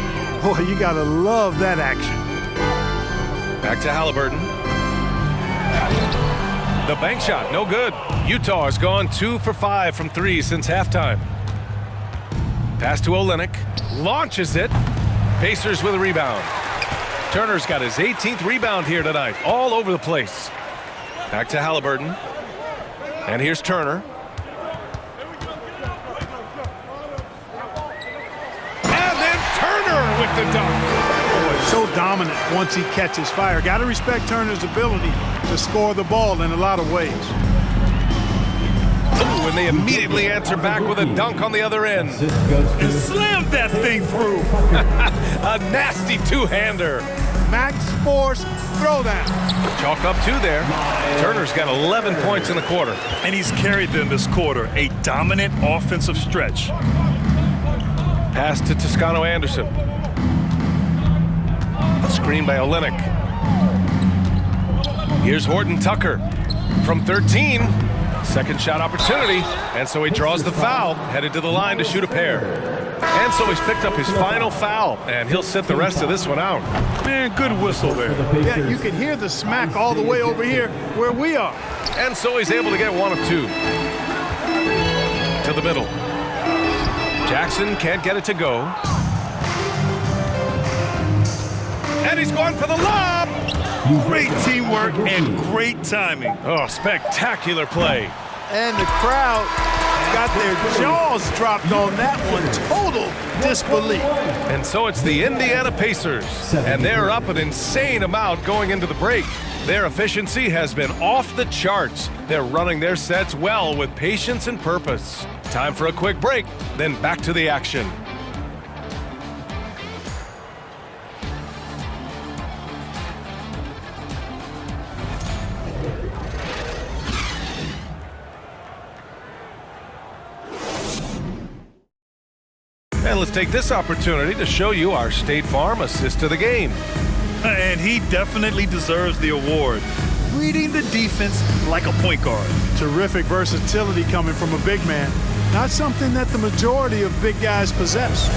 Speaker 6: Boy, you got to love that action.
Speaker 4: Back to Halliburton. The bank shot, no good. Utah has gone 2 for 5 from 3 since halftime. Pass to Olynyk. Launches it. Pacers with a rebound. Turner's got his 18th rebound here tonight. All over the place. Back to Halliburton. And here's Turner. And then Turner with the dunk.
Speaker 6: So dominant once he catches fire. Got to respect Turner's ability to score the ball in a lot of ways.
Speaker 4: Ooh, and they immediately answer back with a dunk on the other end.
Speaker 7: And slammed that thing through.
Speaker 4: A nasty two-hander.
Speaker 6: max force throwdown.
Speaker 4: Chalk up 2 there. Turner's got 11 points in the quarter.
Speaker 7: And he's carried them this quarter. A dominant offensive stretch.
Speaker 4: Pass to Toscano Anderson. Screen by Olynyk. Here's Horton Tucker from 13. Second shot opportunity, and so he draws the foul, headed to the line to shoot a pair. And so he's picked up his final foul, and he'll sit the rest of this one out.
Speaker 7: Man, good whistle there.
Speaker 6: Yeah, you can hear the smack all the way over here where we are.
Speaker 4: And so he's able to get 1 of 2. To the middle. Jackson can't get it to go. And he's going for the lob.
Speaker 7: Great teamwork and great timing.
Speaker 4: Oh, spectacular play.
Speaker 6: And the crowd got their jaws dropped on that one. Total disbelief.
Speaker 4: And so it's the Indiana Pacers, and they're up an insane amount going into the break. Their efficiency has been off the charts. They're running their sets well with patience and purpose. Time for a quick break, then back to the action. And let's take this opportunity to show you our State Farm assist to the game.
Speaker 7: And he definitely deserves the award. Reading the defense like a point guard.
Speaker 6: Terrific versatility coming from a big man. Not something that the majority of big guys possess.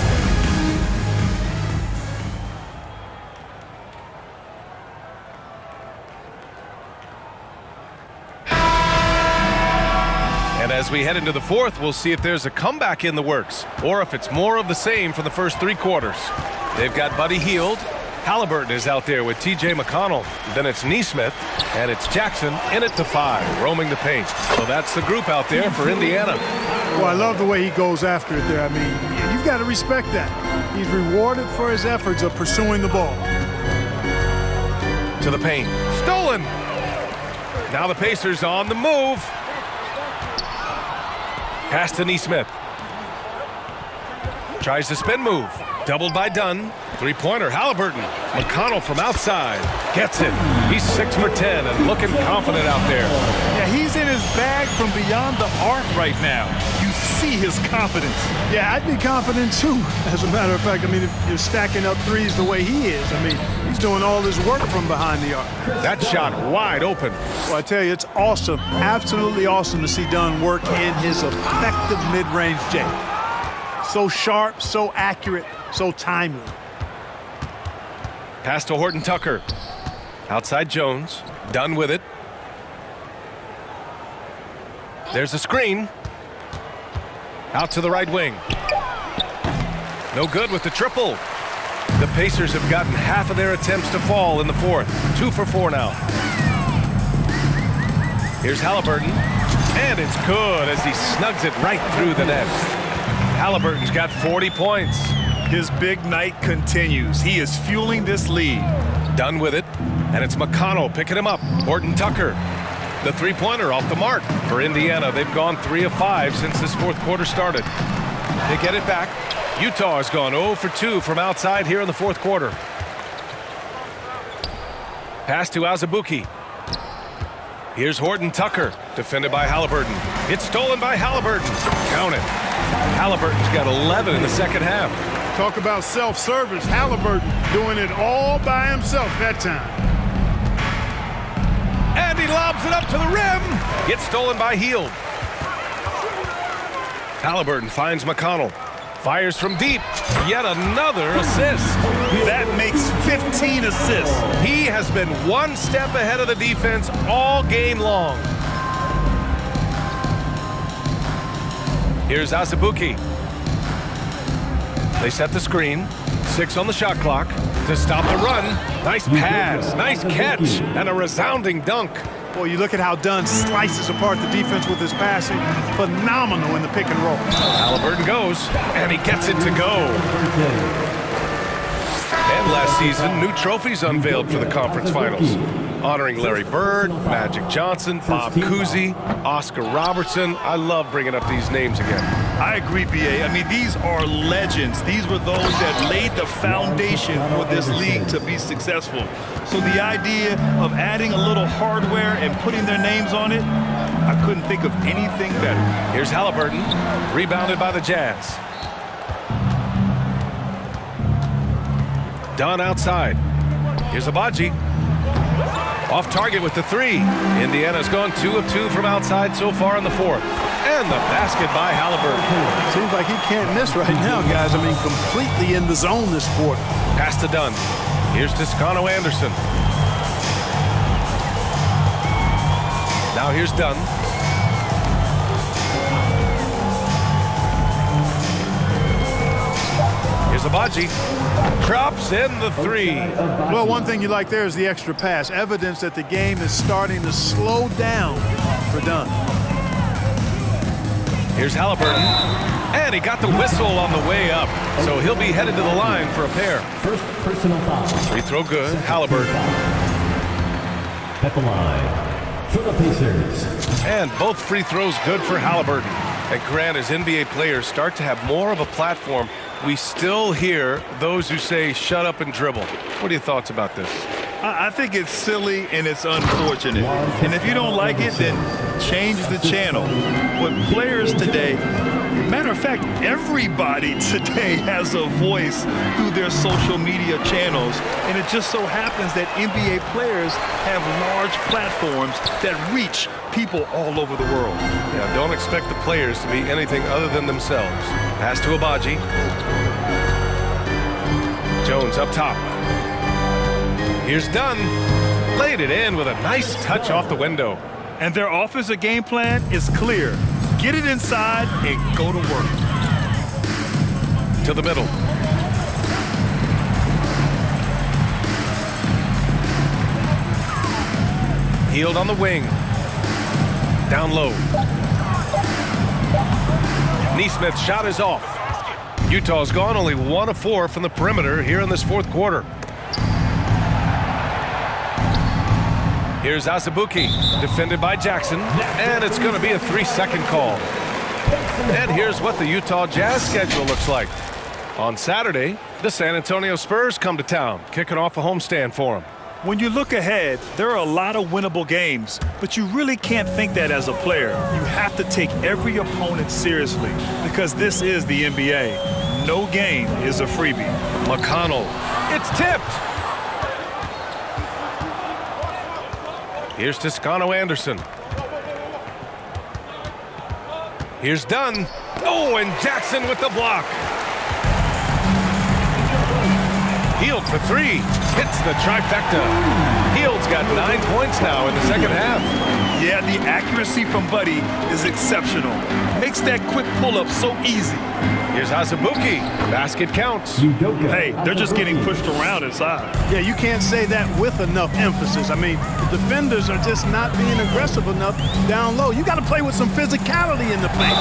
Speaker 4: And as we head into the fourth, we'll see if there's a comeback in the works or if it's more of the same from the first 3 quarters. They've got Buddy Hield. Halliburton is out there with T.J. McConnell. Then it's Nesmith, and it's Jackson in it to 5, roaming the paint. So that's the group out there for Indiana.
Speaker 6: Well, I love the way he goes after it there. I mean, you've got to respect that. He's rewarded for his efforts of pursuing the ball.
Speaker 4: To the paint. Stolen! Now the Pacers on the move. Pass to Nesmith. Tries to spin move. Doubled by Dunn. 3-pointer, Halliburton. McConnell from outside. Gets it. He's 6 for 10 and looking confident out there.
Speaker 7: Yeah, he's in his bag from beyond the arc right now. You see his confidence.
Speaker 6: Yeah, I'd be confident too. As a matter of fact, I mean, if you're stacking up threes the way he is, I mean, he's doing all his work from behind the arc.
Speaker 4: That shot wide open.
Speaker 6: Well, I tell you, it's awesome. Absolutely awesome to see Dunn work in his effective mid-range J. So sharp, so accurate, so timely.
Speaker 4: Pass to Horton Tucker. Outside Jones. Dunn with it. There's a screen. Out to the right wing. No good with the triple. The Pacers have gotten half of their attempts to fall in the fourth. 2 for 4 now. Here's Halliburton. And it's good as he snugs it right through the net. Halliburton's got 40 points.
Speaker 7: His big night continues. He is fueling this lead.
Speaker 4: Done with it, and it's McConnell picking him up. Horton Tucker, the 3-pointer off the mark for Indiana. They've gone 3 of 5 since this fourth quarter started. They get it back. Utah has gone 0 for 2 from outside here in the fourth quarter. Pass to Azubuike. Here's Horton Tucker, defended by Halliburton. It's stolen by Halliburton. Count it. Halliburton's got 11 in the second half.
Speaker 6: Talk about self-service. Halliburton doing it all by himself that time.
Speaker 4: And he lobs it up to the rim. It's stolen by Hield. Halliburton finds McConnell. Fires from deep. Yet another assist.
Speaker 7: That makes 15 assists.
Speaker 4: He has been one step ahead of the defense all game long. Here's Azubuike. They set the screen. 6 on the shot clock to stop the run. Nice pass, nice catch, and a resounding dunk.
Speaker 6: Boy, you look at how Dunn slices apart the defense with his passing. Phenomenal in the pick and roll.
Speaker 4: Halliburton goes, and he gets it to go. And last season, new trophies unveiled for the conference finals. honoring Larry Bird, Magic Johnson, Bob Cousy, Oscar Robertson. I love bringing up these names again.
Speaker 7: I agree, B.A. I mean, these are legends. These were those that laid the foundation for this league to be successful. So the idea of adding a little hardware and putting their names on it, I couldn't think of anything better.
Speaker 4: Here's Halliburton, rebounded by the Jazz. Dunn outside. Here's Abaji. Off target with the three. Indiana's gone 2 of 2 from outside so far in the fourth. And the basket by Halliburton.
Speaker 6: Seems like he can't miss right now, guys. I mean, completely in the zone this quarter.
Speaker 4: Pass to Dunn. Here's Toscano Anderson. Now here's Dunn. Here's Abaji. Drops in the three.
Speaker 6: Well, one thing you like there is the extra pass. Evidence that the game is starting to slow down for Dunn.
Speaker 4: Here's Halliburton. And he got the whistle on the way up. So he'll be headed to the line for a pair.
Speaker 11: First personal foul.
Speaker 4: Free throw good. Halliburton.
Speaker 11: At the line for the Pacers.
Speaker 4: And both free throws good for Halliburton. And Grant, as NBA players start to have more of a platform, we still hear those who say, shut up and dribble. What are your thoughts about this?
Speaker 7: I think it's silly and it's unfortunate. And if you don't like it, then change the channel. But players today, matter of fact, everybody today has a voice through their social media channels. And it just so happens that NBA players have large platforms that reach people all over the world.
Speaker 4: Yeah, don't expect the players to be anything other than themselves. Pass to Abaji. Jones up top. Here's Dunn. Laid it in with a nice touch off the window.
Speaker 7: And their offensive game plan is clear. Get it inside and go to work.
Speaker 4: To the middle. Healed on the wing. Down low. Neesmith's shot is off. Utah's gone only 1 of 4 from the perimeter here in this fourth quarter. Here's Azubuike, defended by Jackson, and it's going to be a 3-second call. And here's what the Utah Jazz schedule looks like. On Saturday, the San Antonio Spurs come to town, kicking off a homestand for them.
Speaker 7: When you look ahead, there are a lot of winnable games, but you really can't think that as a player. You have to take every opponent seriously because this is the NBA. No game is a freebie.
Speaker 4: McConnell, it's tipped. Here's Toscano Anderson. Here's Dunn. Oh, and Jackson with the block. Hield for 3. Hits the trifecta. Hield's got 9 points now in the second half.
Speaker 7: Yeah, the accuracy from Buddy is exceptional. Makes that quick pull-up so easy.
Speaker 4: Here's Azubuike. Basket counts.
Speaker 7: Hey, they're just getting pushed around inside.
Speaker 6: Yeah, you can't say that with enough emphasis. I mean, the defenders are just not being aggressive enough down low. You got to play with some physicality in the paint.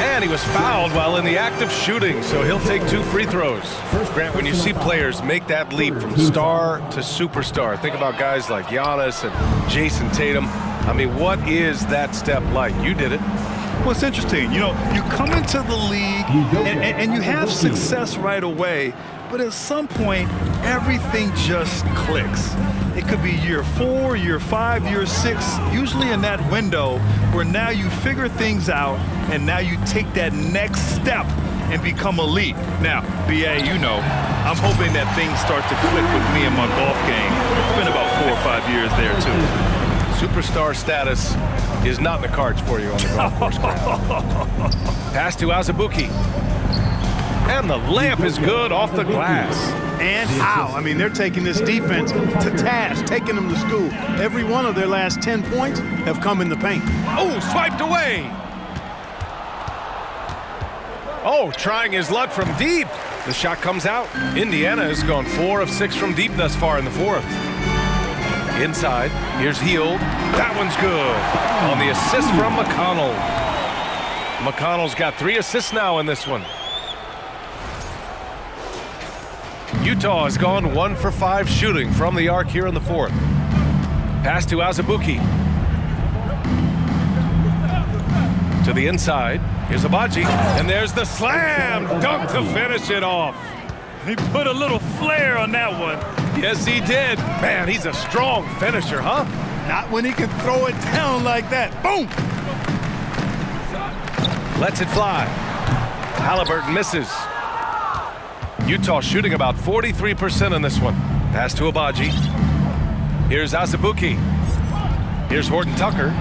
Speaker 4: And he was fouled while in the act of shooting, so he'll take 2 free throws. Grant, when you see players make that leap from star to superstar, think about guys like Giannis and Jason Tatum. I mean, what is that step like? You did it.
Speaker 7: Well, it's interesting. You know, you come into the league and you have success right away, but at some point, everything just clicks. It could be year 4, year 5, year 6, usually in that window where now you figure things out and now you take that next step and become elite. Now, BA, you know, I'm hoping that things start to click with me in my golf game. It's been about 4 or 5 years there, too.
Speaker 4: Superstar status is not in the cards for you on the golf course. Pass to Azubuike. And the layup is good off the glass.
Speaker 6: And how? I mean, they're taking this defense to task, taking them to school. Every one of their last 10 points have come in the paint.
Speaker 4: Oh, swiped away. Oh, trying his luck from deep. The shot comes out. Indiana has gone 4 of 6 from deep thus far in the fourth. Inside, here's Hield. That one's good. On the assist from McConnell. McConnell's got 3 assists now in this one. Utah has gone 1 for 5 shooting from the arc here in the fourth. Pass to Azubuike. To the inside. Here's Abaji. And there's the slam dunk to finish it off.
Speaker 7: He put a little flair on that one.
Speaker 4: Yes, he did. Man, he's a strong finisher, huh?
Speaker 6: Not when he can throw it down like that. Boom!
Speaker 4: Lets it fly. Halliburton misses. Utah shooting about 43% in this one. Pass to Abaji. Here's Azubuike. Here's Horton Tucker.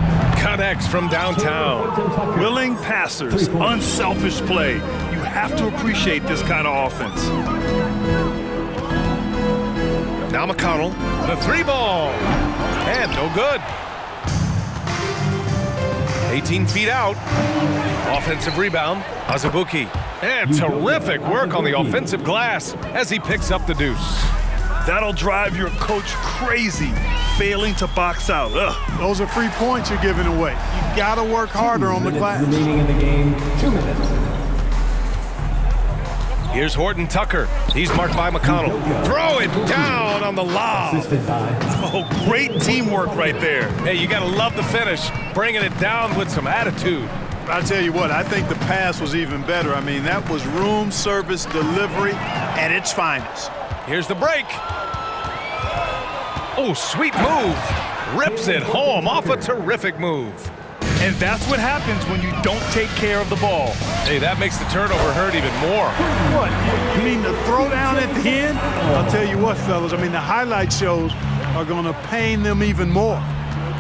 Speaker 4: Connects from downtown.
Speaker 7: Willing passers, unselfish play. You have to appreciate this kind of offense.
Speaker 4: Now McConnell, the 3-ball. And no good. 18 feet out. Offensive rebound. Azubuike. And terrific work on the offensive glass as he picks up the deuce.
Speaker 7: That'll drive your coach crazy, failing to box out. Ugh.
Speaker 6: Those are free points you're giving away. You got to work harder on the glass.
Speaker 11: Remaining in the game, 2 minutes.
Speaker 4: Here's Horton Tucker. He's marked by McConnell. Throw it down on the lob.
Speaker 11: Assisted by
Speaker 7: Oh, great teamwork right there.
Speaker 4: Hey, you got to love the finish. Bringing it down with some attitude.
Speaker 6: I'll tell you what, I think the pass was even better. I mean, that was room service delivery at its finest.
Speaker 4: Here's the break. Oh, sweet move. Rips it home off a terrific move.
Speaker 7: And that's what happens when you don't take care of the ball.
Speaker 4: Hey, that makes the turnover hurt even more.
Speaker 6: What? You mean the throwdown at the end? I'll tell you what, fellas, I mean, the highlight shows are going to pain them even more.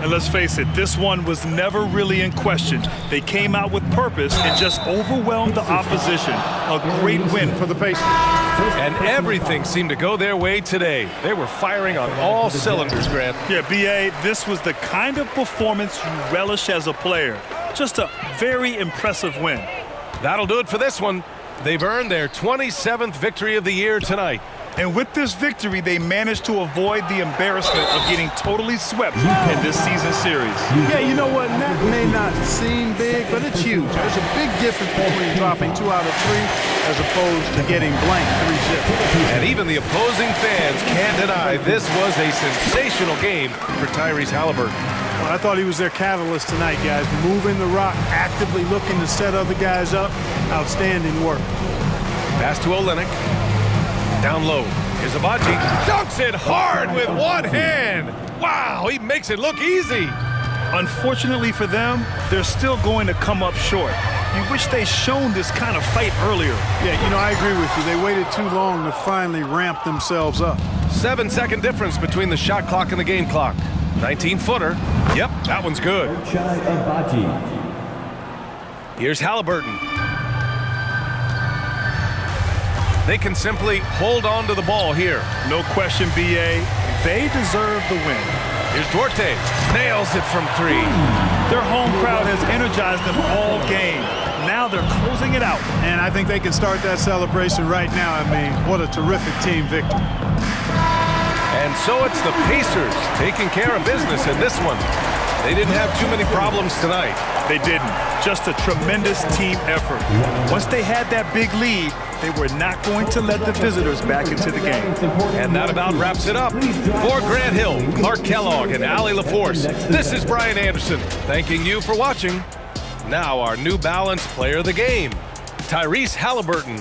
Speaker 7: And let's face it, this one was never really in question. They came out with purpose and just overwhelmed the opposition. A great win for the Pacers.
Speaker 4: And everything seemed to go their way today. They were firing on all cylinders, Grant.
Speaker 7: Yeah, B.A., this was the kind of performance you relish as a player. Just a very impressive win.
Speaker 4: That'll do it for this one. They've earned their 27th victory of the year tonight.
Speaker 7: And with this victory, they managed to avoid the embarrassment of getting totally swept in this season series.
Speaker 6: Yeah, you know what? That may not seem big, but it's huge. There's a big difference between dropping 2 out of 3 as opposed to getting blank 3-zip.
Speaker 4: And even the opposing fans can't deny this was a sensational game for Tyrese Halliburton.
Speaker 6: Well, I thought he was their catalyst tonight, guys. Moving the rock, actively looking to set other guys up. Outstanding work.
Speaker 4: Pass to Olynyk. Down low. Here's Abaji. Dunks it hard with one hand. Wow, he makes it look easy.
Speaker 7: Unfortunately for them, they're still going to come up short. You wish they'd shown this kind of fight earlier.
Speaker 6: Yeah, you know, I agree with you. They waited too long to finally ramp themselves up.
Speaker 4: 7-second difference between the shot clock and the game clock. 19-footer. Yep, that one's good.
Speaker 11: Chai Abaji.
Speaker 4: Here's Halliburton. They can simply hold on to the ball here.
Speaker 7: No question, B.A. They deserve the win.
Speaker 4: Here's Duarte. Nails it from 3.
Speaker 7: Their home crowd has energized them all game. Now they're closing it out.
Speaker 6: And I think they can start that celebration right now. I mean, what a terrific team victory.
Speaker 4: And so it's the Pacers taking care of business in this one. They didn't have too many problems tonight.
Speaker 7: They didn't. Just a tremendous team effort. Once they had that big lead, they were not going to let the visitors back into the game.
Speaker 4: And that about wraps it up. For Grant Hill, Clark Kellogg, and Allie LaForce, this is Brian Anderson, thanking you for watching. Now our New Balance player of the game, Tyrese Halliburton.